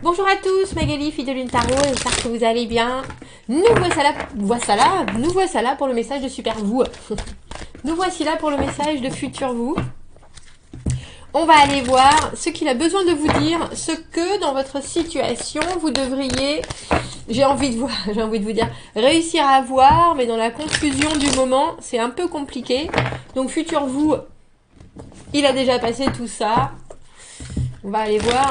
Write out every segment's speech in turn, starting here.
Bonjour à tous, Magali, fille de Lune Tarot, j'espère que vous allez bien. Nous voici là pour le message de Super Vous. Nous voici là pour le message de Futur Vous. On va aller voir ce qu'il a besoin de vous dire, ce que dans votre situation vous devriez, j'ai envie de vous dire, réussir à voir, mais dans la confusion du moment, c'est un peu compliqué. Donc Futur Vous, il a déjà passé tout ça. On va aller voir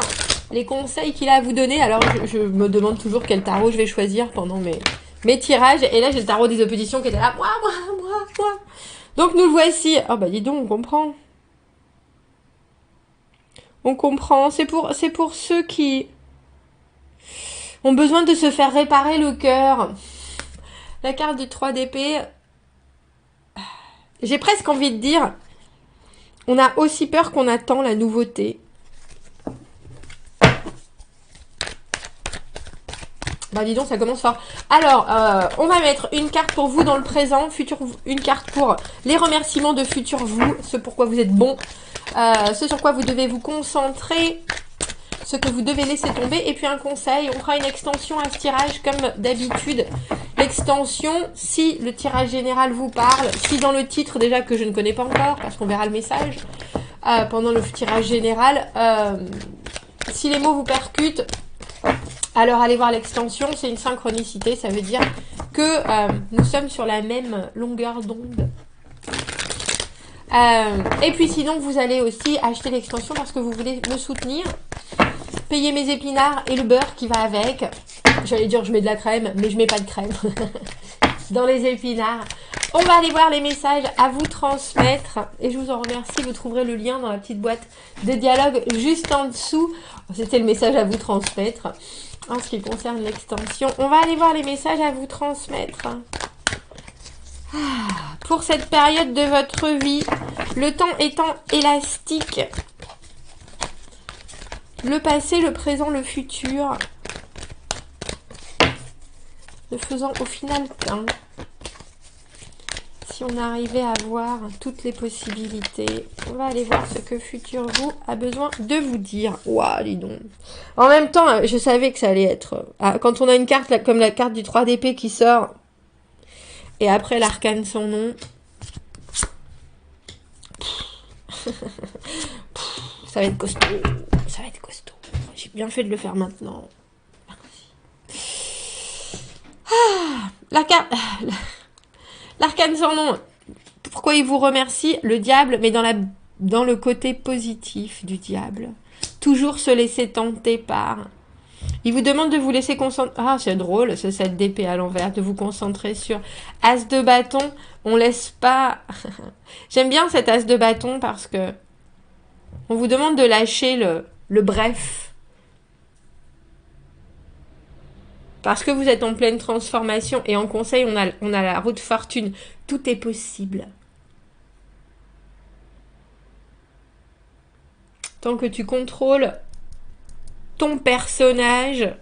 les conseils qu'il a à vous donner. Alors, je me demande toujours quel tarot je vais choisir pendant mes tirages. Et là, j'ai le tarot des oppositions qui était là. Moi. Donc, nous le voici. Oh, bah, dis donc, on comprend. On comprend. C'est pour ceux qui ont besoin de se faire réparer le cœur. La carte du 3 d'épée. J'ai presque envie de dire, on a aussi peur qu'on attend la nouveauté. Bah dis donc, ça commence fort. Alors, on va mettre une carte pour vous dans le présent, une carte pour les remerciements de futur vous, ce pourquoi vous êtes bon, ce sur quoi vous devez vous concentrer, ce que vous devez laisser tomber, et puis un conseil. On fera une extension à ce tirage comme d'habitude. L'extension, si le tirage général vous parle, si dans le titre déjà que je ne connais pas encore, parce qu'on verra le message, pendant le tirage général, si les mots vous percutent, alors allez voir l'extension, c'est une synchronicité, ça veut dire que nous sommes sur la même longueur d'onde. Et puis sinon, vous allez aussi acheter l'extension parce que vous voulez me soutenir, payer mes épinards et le beurre qui va avec. J'allais dire je mets de la crème, mais je mets pas de crème dans les épinards. On va aller voir les messages à vous transmettre et je vous en remercie. Vous trouverez le lien dans la petite boîte de dialogue juste en dessous. C'était le message à vous transmettre. En ce qui concerne l'extension, on va aller voir les messages à vous transmettre. Pour cette période de votre vie, le temps étant élastique, le passé, le présent, le futur, ne faisant au final qu'un. Si on arrivait à voir toutes les possibilités, on va aller voir ce que Futur Vous a besoin de vous dire. Ouah, dis donc. En même temps, je savais que ça allait être... quand on a une carte là, comme la carte du 3 d'épée qui sort, et après l'arcane sans nom, ça va être costaud. Ça va être costaud. J'ai bien fait de le faire maintenant. La carte... L'arcane sans nom, pourquoi il vous remercie? Le diable, mais dans le côté positif du diable. Toujours se laisser tenter par... Il vous demande de vous laisser concentrer... Ah, c'est drôle, c'est cette d'épée à l'envers, de vous concentrer sur As de bâton. On laisse pas... J'aime bien cet As de bâton parce que on vous demande de lâcher le bref. Parce que vous êtes en pleine transformation et en conseil, on a la roue de fortune. Tout est possible. Tant que tu contrôles ton personnage,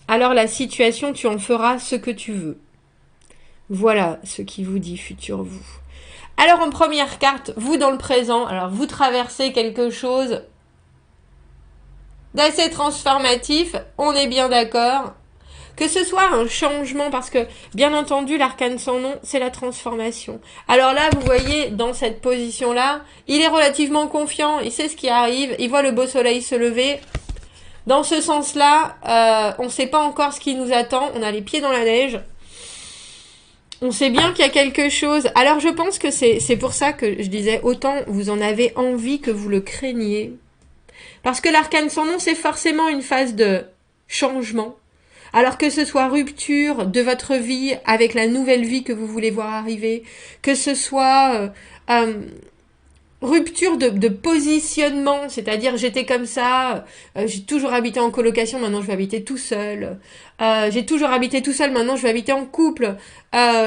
alors la situation, tu en feras ce que tu veux. Voilà ce qui vous dit Futur Vous. Alors en première carte, vous dans le présent, alors vous traversez quelque chose d'assez transformatif, on est bien d'accord. Que ce soit un changement, parce que, bien entendu, l'arcane sans nom, c'est la transformation. Alors là, vous voyez, dans cette position-là, il est relativement confiant, il sait ce qui arrive, il voit le beau soleil se lever. Dans ce sens-là, on ne sait pas encore ce qui nous attend, on a les pieds dans la neige. On sait bien qu'il y a quelque chose. Alors je pense que c'est pour ça que je disais, autant vous en avez envie que vous le craigniez. Parce que l'arcane sans nom, c'est forcément une phase de changement. Alors que ce soit rupture de votre vie avec la nouvelle vie que vous voulez voir arriver, que ce soit rupture de positionnement, c'est-à-dire j'étais comme ça, j'ai toujours habité en colocation, maintenant je vais habiter tout seul, j'ai toujours habité tout seul, maintenant je vais habiter en couple,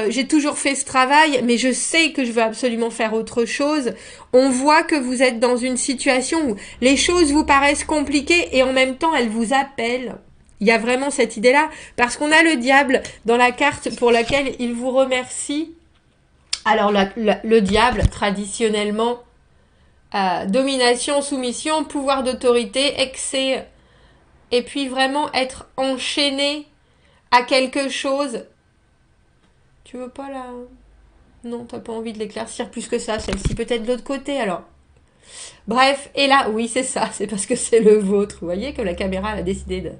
j'ai toujours fait ce travail, mais je sais que je veux absolument faire autre chose. On voit que vous êtes dans une situation où les choses vous paraissent compliquées et en même temps elles vous appellent. Il y a vraiment cette idée-là, parce qu'on a le diable dans la carte pour laquelle il vous remercie. Alors, le diable, traditionnellement, domination, soumission, pouvoir d'autorité, excès et puis vraiment être enchaîné à quelque chose. Tu veux pas la... Non, t'as pas envie de l'éclaircir plus que ça, celle-ci. Peut-être de l'autre côté, alors. Bref, et là, oui, c'est ça, c'est parce que c'est le vôtre. Vous voyez, comme la caméra elle a décidé de...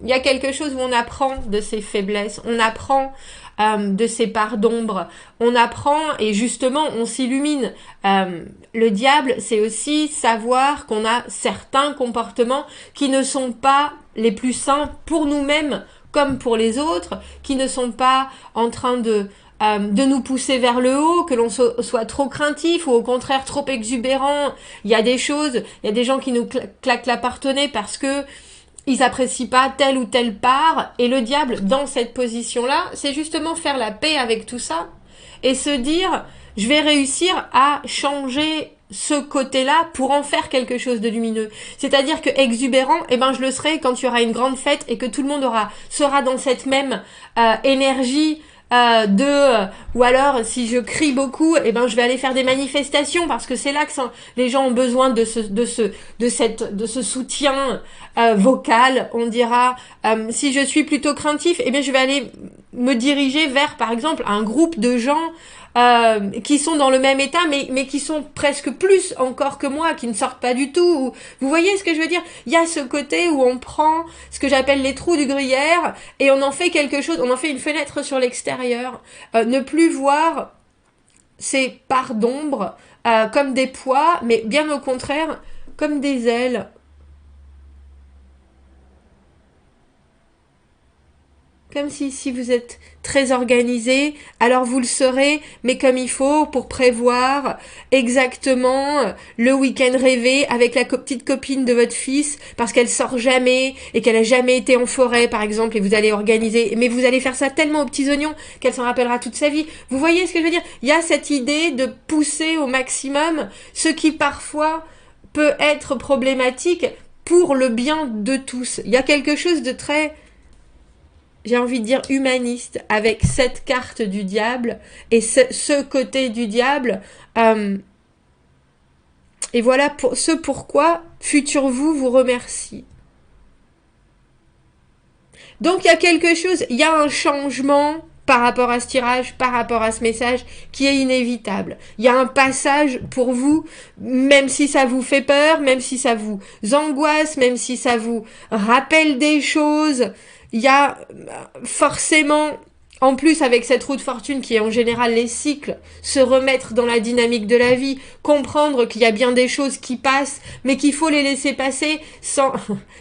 Il y a quelque chose où on apprend de ses faiblesses, on apprend de ses parts d'ombre, on apprend et justement on s'illumine. Le diable, c'est aussi savoir qu'on a certains comportements qui ne sont pas les plus sains pour nous-mêmes comme pour les autres, qui ne sont pas en train de nous pousser vers le haut, que l'on soit trop craintif ou au contraire trop exubérant. Il y a des choses, il y a des gens qui nous claquent la partenay parce que ils apprécient pas telle ou telle part, et le diable, dans cette position-là, c'est justement faire la paix avec tout ça, et se dire, je vais réussir à changer ce côté-là pour en faire quelque chose de lumineux. C'est-à-dire que exubérant, eh ben je le serai quand il y aura une grande fête et que tout le monde sera dans cette même énergie ou alors si je crie beaucoup, eh ben je vais aller faire des manifestations parce que c'est là que les gens ont besoin de ce soutien vocal, on dira. Si je suis plutôt craintif, eh bien je vais aller me diriger vers par exemple un groupe de gens qui sont dans le même état, mais qui sont presque plus encore que moi, qui ne sortent pas du tout. Vous voyez ce que je veux dire? Il y a ce côté où on prend ce que j'appelle les trous du gruyère et on en fait quelque chose, on en fait une fenêtre sur l'extérieur. Ne plus voir ces parts d'ombre comme des poids, mais bien au contraire, comme des ailes. Comme si vous êtes très organisé, alors vous le serez, mais comme il faut, pour prévoir exactement le week-end rêvé avec la petite copine de votre fils, parce qu'elle sort jamais, et qu'elle a jamais été en forêt, par exemple, et vous allez organiser, mais vous allez faire ça tellement aux petits oignons qu'elle s'en rappellera toute sa vie. Vous voyez ce que je veux dire? Il y a cette idée de pousser au maximum ce qui parfois peut être problématique pour le bien de tous. Il y a quelque chose de très... j'ai envie de dire humaniste, avec cette carte du diable et ce côté du diable. Et voilà ce pourquoi Futur vous remercie. Donc il y a quelque chose, il y a un changement par rapport à ce tirage, par rapport à ce message, qui est inévitable. Il y a un passage pour vous, même si ça vous fait peur, même si ça vous angoisse, même si ça vous rappelle des choses. Il y a forcément, en plus avec cette roue de fortune qui est en général les cycles, se remettre dans la dynamique de la vie, comprendre qu'il y a bien des choses qui passent, mais qu'il faut les laisser passer sans...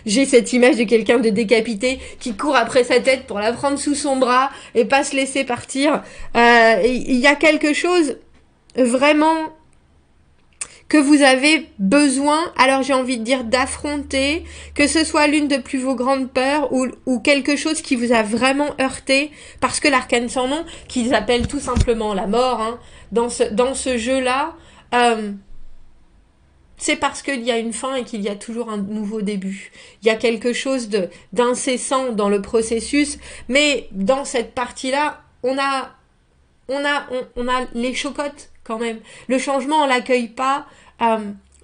J'ai cette image de quelqu'un de décapité qui court après sa tête pour la prendre sous son bras et pas se laisser partir. Il y a quelque chose vraiment... que vous avez besoin, alors j'ai envie de dire d'affronter, que ce soit l'une de plus vos grandes peurs ou quelque chose qui vous a vraiment heurté, parce que l'arcane sans nom, qu'ils appellent tout simplement la mort, hein, dans ce jeu-là, c'est parce qu'il y a une fin et qu'il y a toujours un nouveau début. Il y a quelque chose d'incessant dans le processus, mais dans cette partie-là, on a les chocottes quand même. Le changement, on l'accueille pas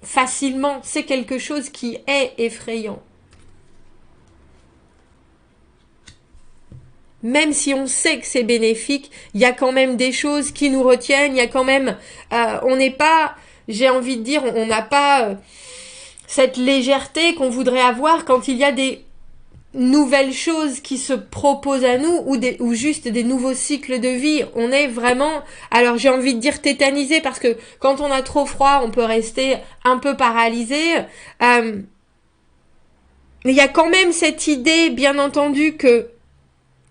facilement. C'est quelque chose qui est effrayant. Même si on sait que c'est bénéfique, il y a quand même des choses qui nous retiennent. Il y a quand même, on n'est pas, j'ai envie de dire, on n'a pas cette légèreté qu'on voudrait avoir quand il y a des nouvelles choses qui se proposent à nous ou juste des nouveaux cycles de vie. On est vraiment, alors j'ai envie de dire tétanisé parce que quand on a trop froid, on peut rester un peu paralysé. Mais il y a quand même cette idée, bien entendu, que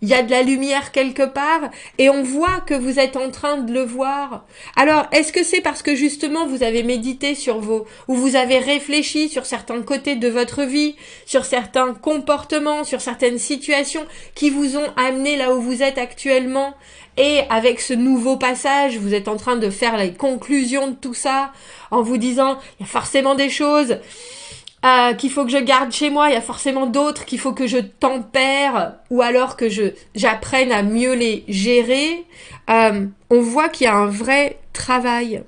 il y a de la lumière quelque part et on voit que vous êtes en train de le voir. Alors, est-ce que c'est parce que justement vous avez médité ou vous avez réfléchi sur certains côtés de votre vie, sur certains comportements, sur certaines situations qui vous ont amené là où vous êtes actuellement et avec ce nouveau passage, vous êtes en train de faire les conclusions de tout ça en vous disant, il y a forcément des choses qu'il faut que je garde chez moi, il y a forcément d'autres qu'il faut que je tempère ou alors que j'apprenne à mieux les gérer. On voit qu'il y a un vrai travail.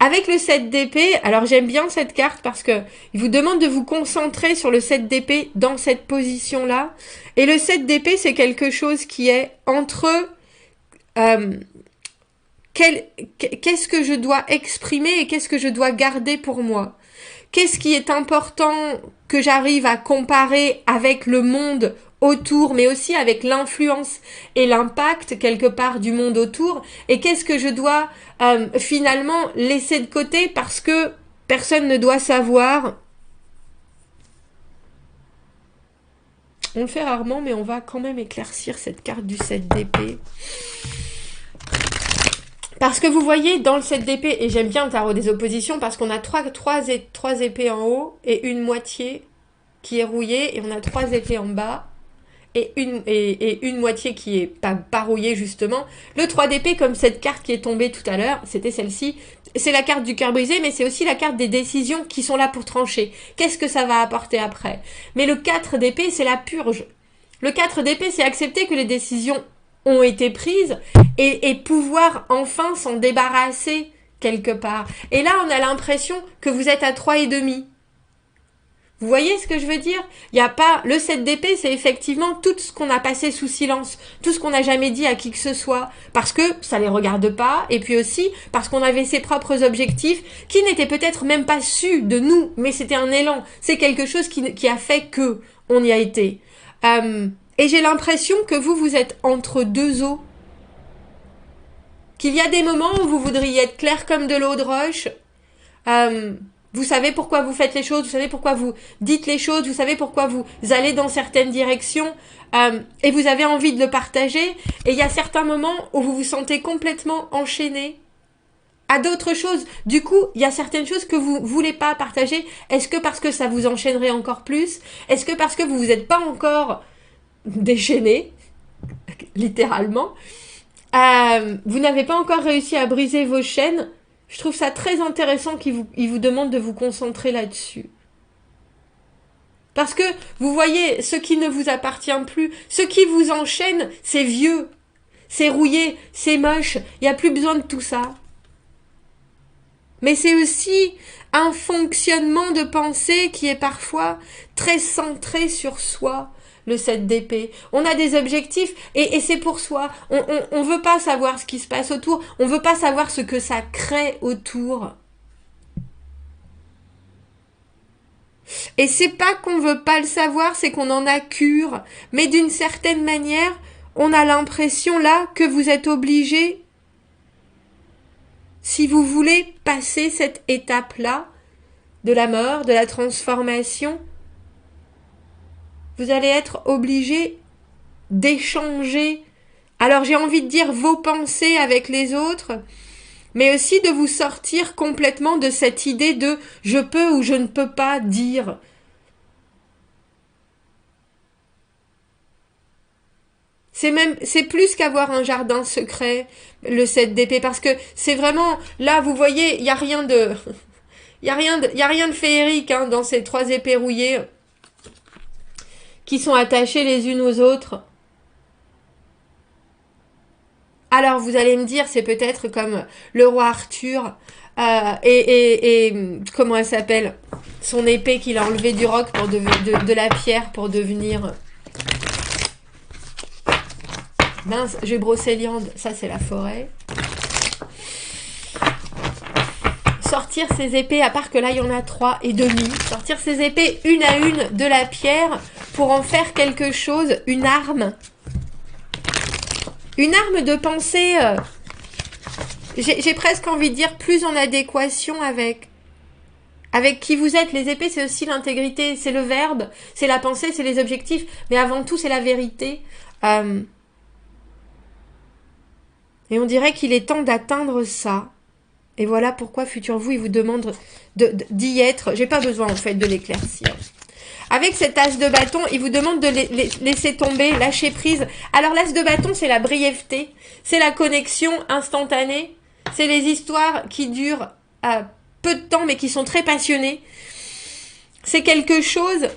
Avec le 7 d'épée, alors j'aime bien cette carte parce que il vous demande de vous concentrer sur le 7 d'épée dans cette position-là. Et le 7 d'épée, c'est quelque chose qui est entre qu'est-ce que je dois exprimer et qu'est-ce que je dois garder pour moi. Qu'est-ce qui est important que j'arrive à comparer avec le monde autour, mais aussi avec l'influence et l'impact quelque part du monde autour, et qu'est-ce que je dois finalement laisser de côté parce que personne ne doit savoir. On le fait rarement, mais on va quand même éclaircir cette carte du 7 d'épée. Parce que vous voyez, dans le 7 d'épée, et j'aime bien le tarot des oppositions, parce qu'on a trois épées en haut, et une moitié qui est rouillée, et on a 3 épées en bas, et une moitié qui est pas rouillée, justement. Le 3 d'épée, comme cette carte qui est tombée tout à l'heure, c'était celle-ci. C'est la carte du cœur brisé, mais c'est aussi la carte des décisions qui sont là pour trancher. Qu'est-ce que ça va apporter après? Mais le 4 d'épée, c'est la purge. Le 4 d'épée, c'est accepter que les décisions ont été prises et pouvoir enfin s'en débarrasser quelque part. Et là, on a l'impression que vous êtes à 3,5. Vous voyez ce que je veux dire? Il n'y a pas... Le 7 d'épée, c'est effectivement tout ce qu'on a passé sous silence, tout ce qu'on n'a jamais dit à qui que ce soit, parce que ça les regarde pas, et puis aussi parce qu'on avait ses propres objectifs, qui n'étaient peut-être même pas su de nous, mais c'était un élan. C'est quelque chose qui a fait que on y a été. Et j'ai l'impression que vous êtes entre deux eaux. Qu'il y a des moments où vous voudriez être clair comme de l'eau de roche. Vous savez pourquoi vous faites les choses, vous savez pourquoi vous dites les choses, vous savez pourquoi vous allez dans certaines directions, et vous avez envie de le partager. Et il y a certains moments où vous vous sentez complètement enchaîné à d'autres choses. Du coup, il y a certaines choses que vous voulez pas partager. Est-ce que parce que ça vous enchaînerait encore plus? Est-ce que parce que vous vous êtes pas encore déchaîné, littéralement, vous n'avez pas encore réussi à briser vos chaînes? Je trouve ça très intéressant qu'il vous demande de vous concentrer là-dessus. Parce que, vous voyez, ce qui ne vous appartient plus, ce qui vous enchaîne, c'est vieux, c'est rouillé, c'est moche, il n'y a plus besoin de tout ça. Mais c'est aussi un fonctionnement de pensée qui est parfois très centré sur soi, le 7 d'épée. On a des objectifs et c'est pour soi. On veut pas savoir ce qui se passe autour, on veut pas savoir ce que ça crée autour. Et c'est pas qu'on veut pas le savoir, c'est qu'on en a cure. Mais d'une certaine manière, on a l'impression là que vous êtes obligé, si vous voulez passer cette étape-là, de la mort, de la transformation, vous allez être obligé d'échanger. Alors j'ai envie de dire vos pensées avec les autres, mais aussi de vous sortir complètement de cette idée de je peux ou je ne peux pas dire. C'est plus qu'avoir un jardin secret, le 7 d'épée, parce que c'est vraiment, là vous voyez, il y a rien de, il y a rien de féerique hein, dans ces 3 épées rouillées qui sont attachées les unes aux autres. Alors vous allez me dire, c'est peut-être comme le roi Arthur et comment elle s'appelle, son épée qu'il a enlevée du roc pour de la pierre pour devenir... Mince, j'ai brocéliande, ça c'est la forêt. Sortir ses épées, à part que là il y en a 3,5, sortir ses épées une à une de la pierre pour en faire quelque chose, une arme. Une arme de pensée, j'ai presque envie de dire plus en adéquation avec qui vous êtes. Les épées, c'est aussi l'intégrité, c'est le verbe, c'est la pensée, c'est les objectifs, mais avant tout, c'est la vérité. Et on dirait qu'il est temps d'atteindre ça. Et voilà pourquoi Futur Vous, il vous demande d'y être. J'ai pas besoin, en fait, de l'éclaircir. Avec cet as de bâton, il vous demande de laisser tomber, lâcher prise. Alors l'as de bâton, c'est la brièveté, c'est la connexion instantanée, c'est les histoires qui durent peu de temps mais qui sont très passionnées. C'est quelque chose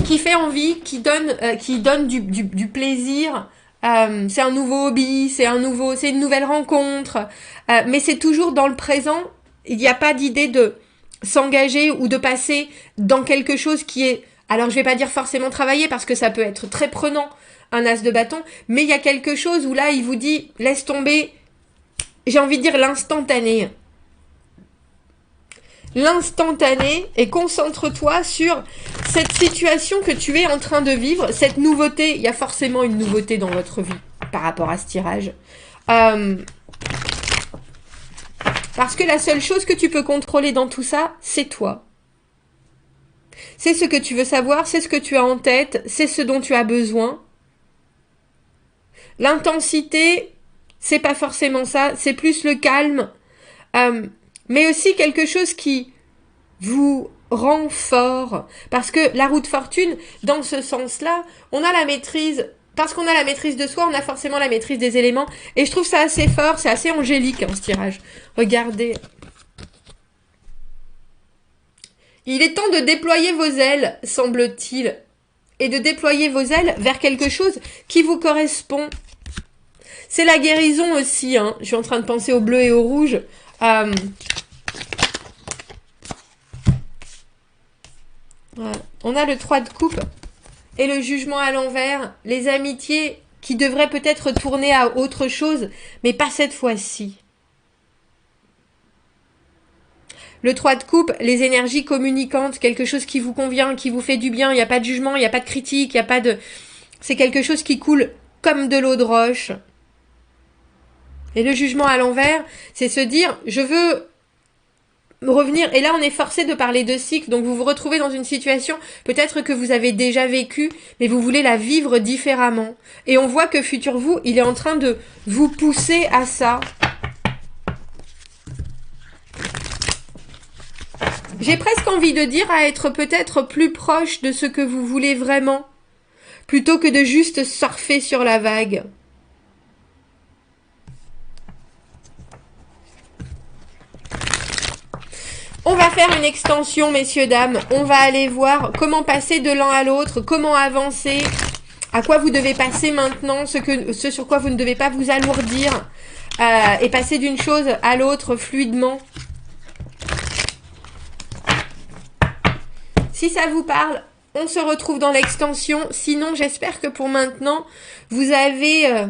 qui fait envie, qui donne du plaisir. C'est un nouveau hobby, c'est une nouvelle rencontre, mais c'est toujours dans le présent il n'y a pas d'idée de s'engager ou de passer dans quelque chose qui est... Alors, je vais pas dire forcément travailler parce que ça peut être très prenant, un as de bâton, mais il y a quelque chose où là, il vous dit, laisse tomber, j'ai envie de dire l'instantané. L'instantané et concentre-toi sur cette situation que tu es en train de vivre, cette nouveauté. Il y a forcément une nouveauté dans votre vie par rapport à ce tirage. Parce que la seule chose que tu peux contrôler dans tout ça, c'est toi. C'est ce que tu veux savoir, c'est ce que tu as en tête, c'est ce dont tu as besoin. L'intensité, c'est pas forcément ça, c'est plus le calme, mais aussi quelque chose qui vous rend fort. Parce que la roue de fortune, dans ce sens-là, on a la maîtrise. Parce qu'on a la maîtrise de soi, on a forcément la maîtrise des éléments. Et je trouve ça assez fort, c'est assez angélique, ce tirage. Regardez. Il est temps de déployer vos ailes, semble-t-il. Et de déployer vos ailes vers quelque chose qui vous correspond. C'est la guérison aussi, hein. Je suis en train de penser au bleu et au rouge. Voilà. On a le 3 de coupe et le jugement à l'envers. Les amitiés qui devraient peut-être tourner à autre chose, mais pas cette fois-ci. Le 3 de coupe, les énergies communicantes, quelque chose qui vous convient, qui vous fait du bien. Il n'y a pas de jugement, il n'y a pas de critique, il n'y a pas de... C'est quelque chose qui coule comme de l'eau de roche. Et le jugement à l'envers, c'est se dire, je veux revenir. Et là, on est forcé de parler de cycle. Donc, vous vous retrouvez dans une situation, peut-être que vous avez déjà vécu, mais vous voulez la vivre différemment. Et on voit que futur vous, il est en train de vous pousser à ça. J'ai presque envie de dire à être peut-être plus proche de ce que vous voulez vraiment, plutôt que de juste surfer sur la vague. On va faire une extension, messieurs, dames. On va aller voir comment passer de l'un à l'autre, comment avancer, à quoi vous devez passer maintenant, ce sur quoi vous ne devez pas vous alourdir, et passer d'une chose à l'autre fluidement. Si ça vous parle, on se retrouve dans l'extension. Sinon, j'espère que pour maintenant, vous avez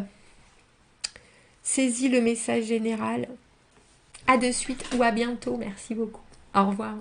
saisi le message général. À de suite ou à bientôt. Merci beaucoup. Au revoir.